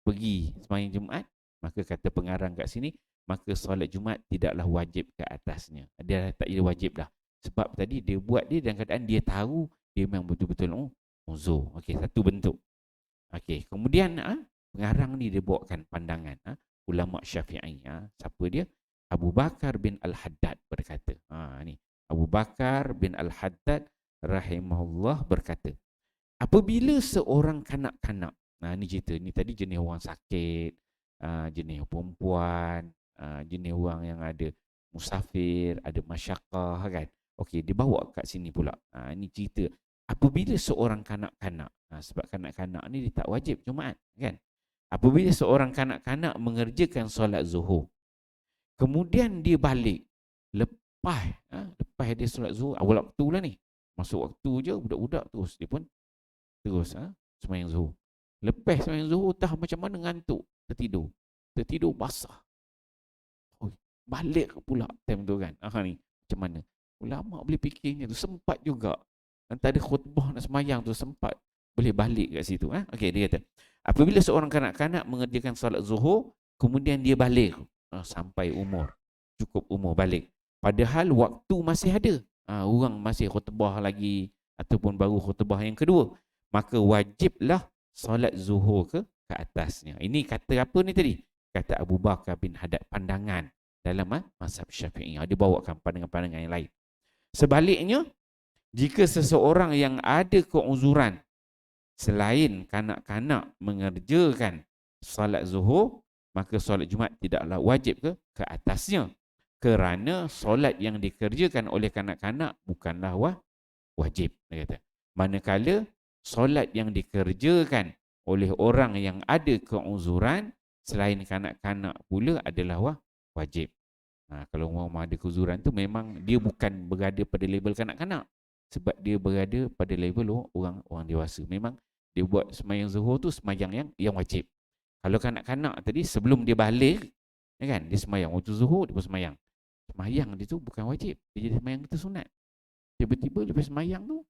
pergi semayang Jumaat? Maka kata pengarang kat sini, maka solat Jumaat tidaklah wajib ke atasnya. Dia tak ada wajib dah. Sebab tadi dia buat dia dalam keadaan dia tahu dia memang betul-betul uzur. Okey, satu bentuk. Okey, kemudian pengarang ni dia bawakan pandangan ulama Syafi'i. Siapa dia? Abu Bakar bin Al-Haddad berkata. Ni Abu Bakar bin Al-Haddad rahimahullah berkata, apabila seorang kanak-kanak, ni cerita, ni tadi jenis orang sakit, jenis perempuan, jenis orang yang ada musafir, ada masyakah kan. Okey, dia bawa kat sini pula. Ni cerita apabila seorang kanak-kanak, sebab kanak-kanak ni dia tak wajib Jumaat kan. Apabila seorang kanak-kanak mengerjakan solat zuhur, kemudian dia balik lepas dia solat zuhur, awal waktu lah ni, masuk waktu je, budak-budak terus dia pun terus sembahyang zuhur. Lepas sembahyang zuhur, tak macam mana ngantuk, tertidur. Tertidur basah. Oh, balik pula time tu kan. Ni macam mana? Ulama boleh fikirnya tu, sempat juga. Antara khutbah nak semayang tu sempat boleh balik kat situ. Okey, dia kata, apabila seorang kanak-kanak mengerjakan solat zuhur, kemudian dia balik sampai umur, cukup umur balik. Padahal waktu masih ada. Orang masih khutbah lagi ataupun baru khutbah yang kedua. Maka wajiblah solat zuhur ke atasnya. Ini kata apa ni tadi? Kata Abu Bakar bin Haddad, pandangan dalam mazhab Syafi'i. Dia bawakan pandangan-pandangan yang lain. Sebaliknya, jika seseorang yang ada keuzuran selain kanak-kanak mengerjakan solat zuhur, maka solat Jumaat tidaklah wajib ke atasnya. Kerana solat yang dikerjakan oleh kanak-kanak bukanlah wajib. Dia kata. Manakala solat yang dikerjakan oleh orang yang ada keuzuran selain kanak-kanak pula adalah wajib. Kalau orang ada keuzuran tu memang dia bukan berada pada label kanak-kanak, sebab dia berada pada label orang dewasa. Memang dia buat semayang zuhur tu semayang yang wajib. Kalau kanak-kanak tadi sebelum dia balik, kan, dia semayang waktu zuhur, dia pun semayang. Semayang dia tu bukan wajib, dia jadi semayang kita sunat. Tiba-tiba lepas semayang tu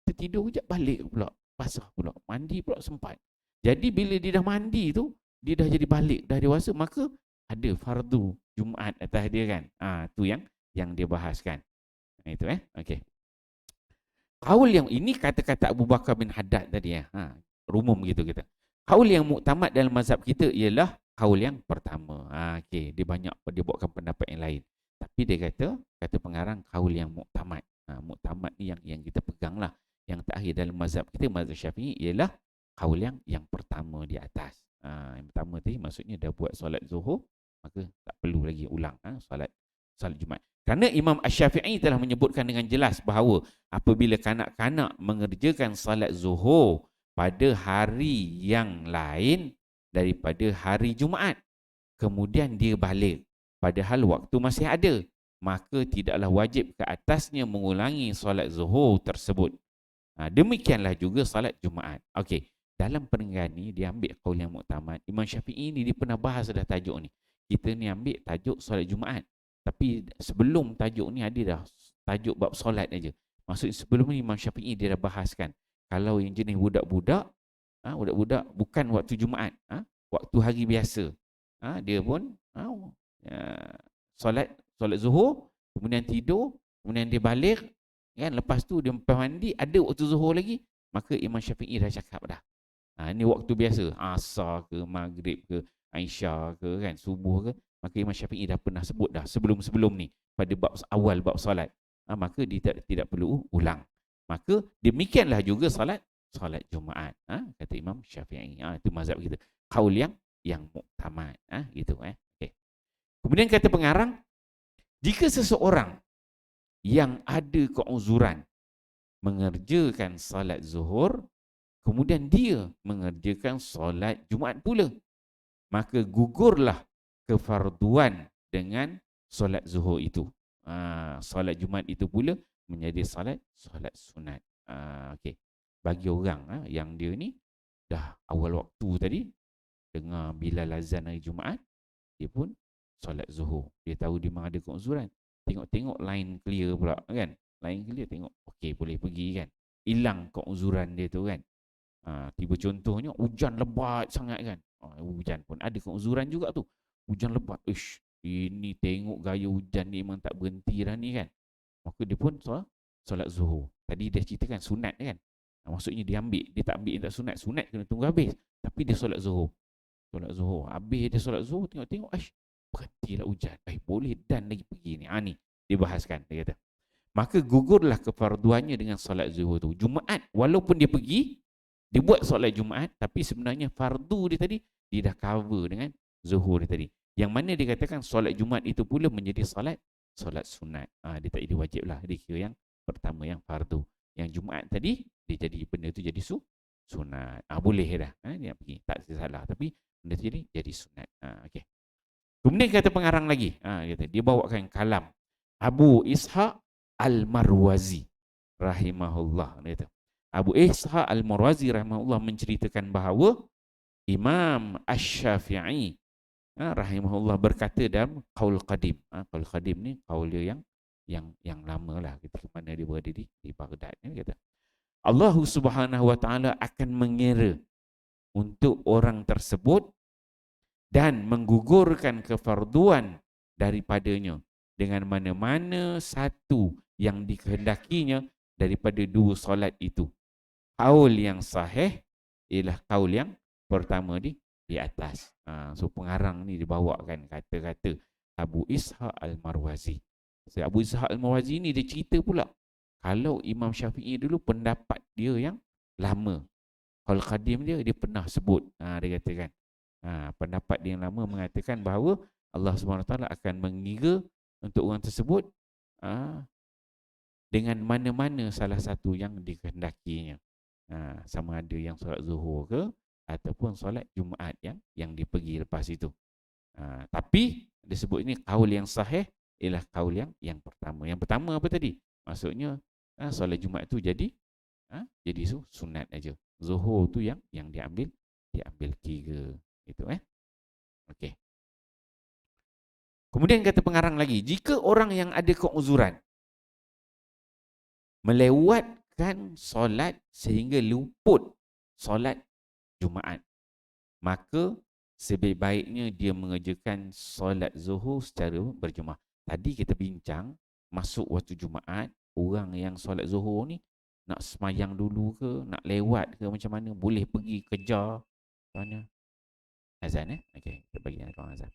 tertidur kejap, balik pula, basah pula, mandi pula sempat. Jadi bila dia dah mandi tu, dia dah jadi balik, dah dewasa, maka ada fardu Jumaat atas dia kan. Tu yang dia bahaskan. Itu okey. Qaul yang ini kata-kata Abu Bakar bin Haddad tadi rumum gitu kita. Qaul yang muktamad dalam mazhab kita ialah qaul yang pertama. Okey, dia bawakan pendapat yang lain. Tapi dia kata pengarang qaul yang muktamad. Muktamad ni yang kita peganglah. Yang terakhir dalam mazhab kita, mazhab Syafi'i, ialah qaul yang pertama di atas. Yang pertama tadi maksudnya dah buat solat zuhur, maka tak perlu lagi ulang solat Jumaat. Kerana Imam Asy-Syafi'i telah menyebutkan dengan jelas bahawa apabila kanak-kanak mengerjakan salat zuhur pada hari yang lain daripada hari Jumaat, kemudian dia balik padahal waktu masih ada, maka tidaklah wajib ke atasnya mengulangi salat zuhur tersebut. Demikianlah juga salat Jumaat. Okey, dalam perenggan ni dia ambil qaul yang muktamad. Imam Syafi'i ni dia pernah bahas dah tajuk ni. Kita ni ambil tajuk solat Jumaat. Tapi sebelum tajuk ni ada dah tajuk bab solat aja. Maksud sebelum ni Imam Syafi'i dia dah bahaskan kalau yang jenis budak-budak, budak-budak bukan waktu Jumaat, waktu hari biasa, dia pun solat zuhur, kemudian tidur, kemudian dia balik, kan, lepas tu dia mandi, ada waktu zuhur lagi, maka Imam Syafi'i dah cakap dah. Ini waktu biasa, asar ke, maghrib ke, Aisyah ke, kan, subuh ke, maka Imam Syafi'i dah pernah sebut dah sebelum-sebelum ni pada bab awal bab solat. Maka dia tidak perlu ulang. Maka demikianlah juga solat Jumaat. Kata Imam Syafi'i. Itu mazhab kita. Qaul yang muktamad. Gitu. Okay. Kemudian kata pengarang, jika seseorang yang ada keuzuran mengerjakan solat zuhur, kemudian dia mengerjakan solat Jumaat pula, maka gugurlah kefarduan dengan solat zuhur itu. Solat Jumaat itu pula menjadi solat sunat. Okey. Bagi orang yang dia ni dah awal waktu tadi dengar bilal azan hari Jumaat, dia pun solat zuhur. Dia tahu dia memang ada keuzuran. Tengok-tengok line clear pula, kan? Line clear, tengok okey boleh pergi, kan? Hilang keuzuran dia tu, kan? Tiba contohnya hujan lebat sangat, kan? Hujan pun ada keuzuran juga tu. Hujan lebat. Ini tengok gaya hujan ni memang tak berhenti dah ni, kan? Maka dia pun solat zuhur. Tadi dia ceritakan sunat, kan? Maksudnya dia tak ambil tak sunat. Sunat kena tunggu habis. Tapi dia solat zuhur. Habis dia solat zuhur, tengok-tengok, berhentilah hujan. Boleh dan lagi pergi ni. Ni dia bahaskan, dia kata. Maka gugurlah kefarduannya dengan solat zuhur tu. Jumaat, walaupun dia pergi, dia buat solat Jumaat, tapi sebenarnya fardu dia tadi, dia dah cover dengan zuhur dia tadi. Yang mana dia katakan solat Jumaat itu pula menjadi solat sunat. Dia tak jadi wajib lah. Dia kira yang pertama, yang fardu. Yang Jumaat tadi, dia jadi benda tu jadi sunat. Boleh dah. Dia pergi. Tak salah. Tapi benda tu jadi sunat. Okay. Kemudian kata pengarang lagi. Dia bawakan kalam Abu Ishaq Al-Marwazi rahimahullah. Dia kata, Abu Ishaq Al-Marwazi rahimahullah menceritakan bahawa Imam Asy-Syafi'i rahimahullah berkata dalam qaul qadim. Qaul qadim ni qaul dia yang lama lah ketika mana dia berada di Baghdad ni, kata Allah Subhanahu wa taala akan mengira untuk orang tersebut dan menggugurkan kefarduan daripadanya dengan mana-mana satu yang dikehendakinya daripada dua solat itu. Kaul yang sahih ialah kaul yang pertama di atas. So pengarang ni dibawakan kata-kata Abu Ishaq Al-Marwazi. So, Abu Ishaq Al-Marwazi ni dia cerita pula kalau Imam Syafi'i dulu pendapat dia yang lama. Qaul qadim dia pernah sebut. Dia katakan pendapat dia yang lama mengatakan bahawa Allah SWT akan mengira untuk orang tersebut dengan mana-mana salah satu yang dikehendakinya. Sama ada yang solat zuhur ke ataupun solat Jumaat yang dia pergi lepas itu. Tapi disebut ini kaul yang sahih ialah kaul yang pertama. Yang pertama apa tadi? Maksudnya solat Jumaat tu jadi sunat aja. Zuhur tu yang diambil 3 itu Okey. Kemudian kata pengarang lagi, jika orang yang ada keuzuran melewatkan solat sehingga luput solat Jumaat, maka sebaik-baiknya dia mengerjakan solat zuhur secara berjemaah. Tadi kita bincang masuk waktu Jumaat, orang yang solat zuhur ni nak semayang dulu ke, nak lewat ke macam mana, boleh pergi kejar mana azan okey, kita bagi orang azan.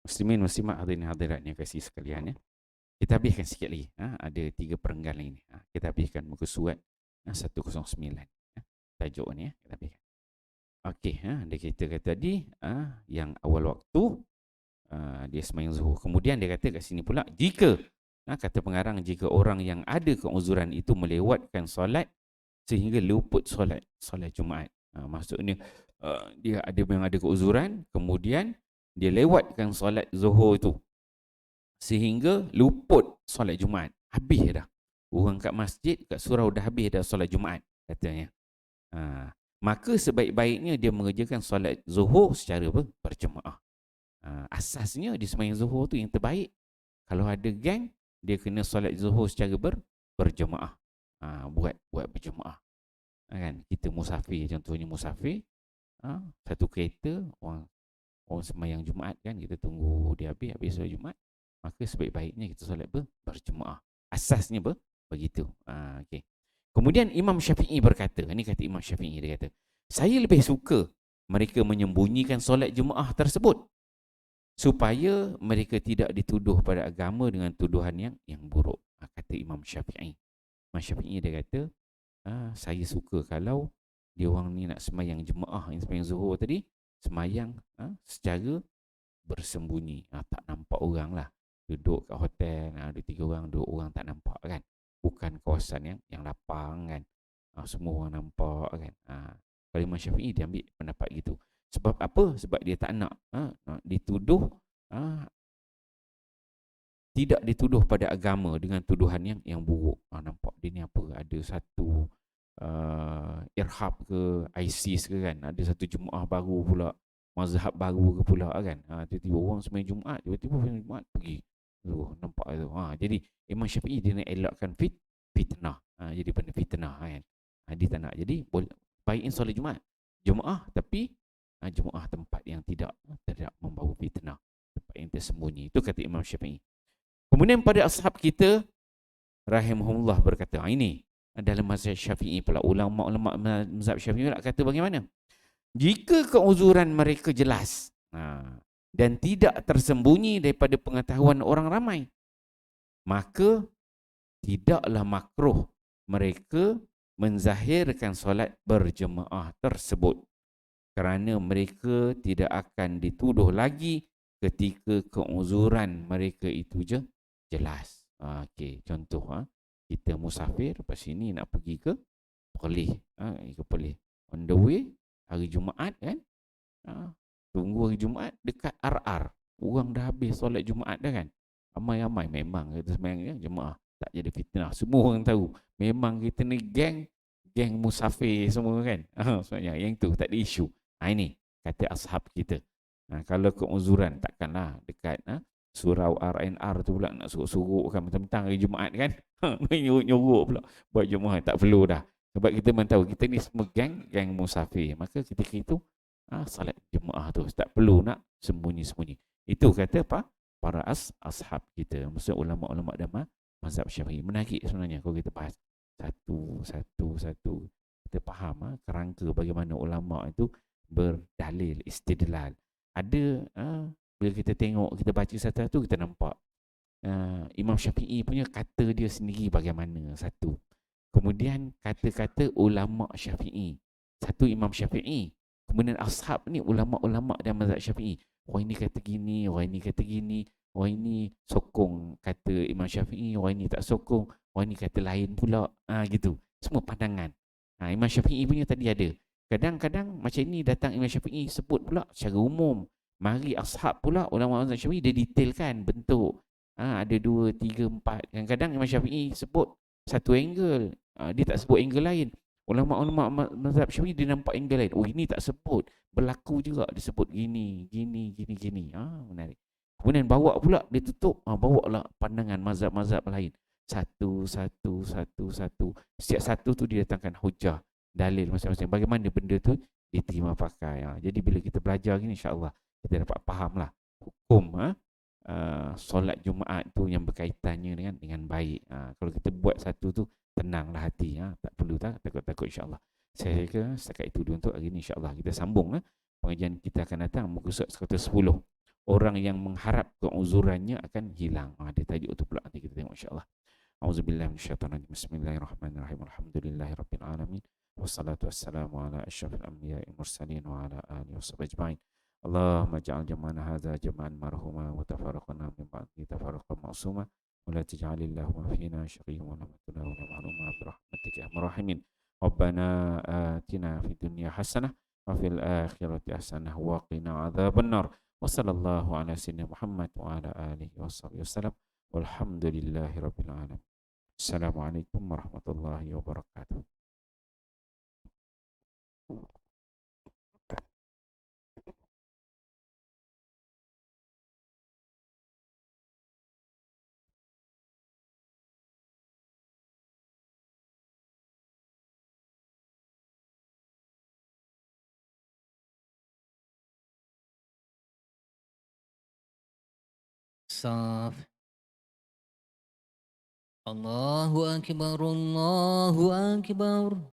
Muslimin muslimat hadirin hadirat yang kasih sekalian ya. Kita habiskan sikit lagi. Ada 3 perenggan lagi ni. Kita habiskan muka surat 109. Tajuk ni ya. Kita habiskan. Okey, dia kita kata tadi yang awal waktu dia sembahyang zuhur. Kemudian dia kata kat sini pula, jika kata pengarang, jika orang yang ada keuzuran itu melewatkan solat sehingga luput solat Jumaat. Maksudnya dia memang ada keuzuran, kemudian dia lewatkan solat zuhur itu sehingga luput solat Jumaat. Habis dah. Orang kat masjid, kat surau dah habis dah solat Jumaat, katanya. Maka sebaik-baiknya dia mengerjakan solat zuhur secara berjemaah. Asasnya di sembahyang zuhur tu yang terbaik. Kalau ada geng, dia kena solat zuhur secara berjemaah. Buat berjemaah. Kan? Kita musafir, contohnya musafir. Satu kereta, orang sembahyang Jumaat kan, kita tunggu dia habis solat Jumaat. Maka sebaik-baiknya kita solat berjemaah. Asasnya begitu. Okay. Kemudian Imam Syafi'i berkata, ini kata Imam Syafi'i, dia kata, saya lebih suka mereka menyembunyikan solat jemaah tersebut supaya mereka tidak dituduh pada agama dengan tuduhan yang buruk. Kata Imam Syafi'i. Imam Syafi'i dia kata, saya suka kalau dia orang ni nak sembahyang jemaah, yang sembahyang zuhur tadi, sembahyang secara bersembunyi, tak nampak orang lah. Duduk kat hotel, ada 3 orang, 2 orang tak nampak kan. Bukan kawasan yang lapang kan. Semua orang nampak kan. Kalau Imam Syafi'i dia ambil pendapat gitu. Sebab apa? Sebab dia tak nak dituduh, tidak dituduh pada agama dengan tuduhan yang buruk. Nampak dia ni apa? Ada satu irhab ke, ISIS ke kan. Ada satu jemaah baru pula, mazhab baru ke pula kan. Tiba-tiba orang sembahyang Jumaat, tiba-tiba sembahyang Jumaat pergi. Nampak tu. Jadi Imam Syafi'i dia nak elakkan fitnah. Jadi benda fitnah kan. Dia tak nak. Jadi baikin solat Jumaat, tapi Jumaah tempat yang tidak membawa fitnah, tempat yang tersembunyi. Itu kata Imam Syafi'i. Kemudian pada ashab kita rahimahumullah berkata, ini dalam mazhab Syafi'i pula, ulama-ulama mazhab Syafi'i pula kata bagaimana? Jika keuzuran mereka jelas dan tidak tersembunyi daripada pengetahuan orang ramai, maka tidaklah makruh mereka menzahirkan solat berjemaah tersebut, kerana mereka tidak akan dituduh lagi ketika keuzuran mereka itu jelas. Okey, contoh kita musafir lepas sini nak pergi ke Perlis, on the way hari Jumaat kan, tunggu hari Jumaat dekat RR, orang dah habis solat Jumaat dah kan, ramai-ramai. Memang kita sembahyang jemaah, tak jadi fitnah, semua orang tahu memang kita ni geng musafir semua kan. Sebenarnya yang tu tak ada isu. Ini kata ashab kita. Kalau keuzuran, takkanlah dekat surau RNR tu pula nak suruh-suruh kan mentang-mentang hari Jumaat kan. Nyuruh-nyuruh pula buat Jumaat, tak perlu dah. Sebab kita memang tahu kita ni semua geng musafir. Maka ketika itu salat jemaah tu tak perlu nak sembunyi-sembunyi. Itu kata para ashab kita. Maksud ulama-ulama dan mazhab Syafi'i. Menarik sebenarnya kalau kita bahas satu. Kita faham kerangka bagaimana ulama itu berdalil, istidlal. Ada bila kita tengok, kita baca satu-satu, kita nampak Imam Syafi'i punya kata dia sendiri bagaimana, satu. Kemudian kata-kata ulama Syafi'i, satu Imam Syafi'i. Kemudian ashab ni ulama-ulama dan mazhab Syafi'i. Orang ini kata gini, orang ini kata gini, orang ini sokong kata Imam Syafi'i, orang ini tak sokong, orang ini kata lain pula. Gitu. Semua pandangan. Imam Syafi'i punya tadi ada. Kadang-kadang macam ini datang Imam Syafi'i sebut pula secara umum. Mari ashab pula, ulama mazhab Syafi'i dia detailkan bentuk. Ada 2, 3, 4. Kadang-kadang Imam Syafi'i sebut satu angle, dia tak sebut angle lain. Ulama-ulama mazhab Syafi'i dia nampak angle lain. Oh, ini tak sebut, berlaku juga disebut gini. Menarik. Kemudian bawa pula, dia tutup, bawa lah pandangan mazhab-mazhab lain. Satu. Setiap satu tu dia datangkan hujah, dalil masing-masing. Bagaimana benda tu diterima pakai. Jadi bila kita belajar gini, insya-Allah kita dapat faham lah hukum solat Jumaat tu yang berkaitannya dengan baik. Kalau kita buat satu tu, tenanglah hati. Tak perlu takut-takut, insya-Allah. Saya rasa setakat itu dulu untuk hari ini, insya-Allah. Kita sambung pengajian kita akan datang muka surat 110. orang yang mengharap keuzurannya akan hilang. Ada tajuk tu pula, nanti kita tengok insya-Allah. Auzubillahi minasyaitonir rajim. Bismillahirrahmanirrahim. Alhamdulillahirabbil alamin. Wassalatu wassalamu ala asyrafil anbiya'i mursalin wa ala alihi washabihi ajmain. Allahumma ja'al jam'ana hadza jam'an marhuma wa tafarraqana min ba'di tafarraqan ma'suma wa la taj'alillahumma fina syaqiyyan wa la mahtuna wa la mahruma bi rahmatika ya arhamar rahimin. Rabbana atina fid dunya hasanah wa fil akhirati hasanah wa qina adzabannar. Wa sallallahu ala sayyidina Muhammad wa ala alihi washabihi wasallam. Walhamdulillahi rabbil alamin. Assalamualaikum warahmatullahi wabarakatuh. Saf. Allahu Akbar, Allahu Akbar.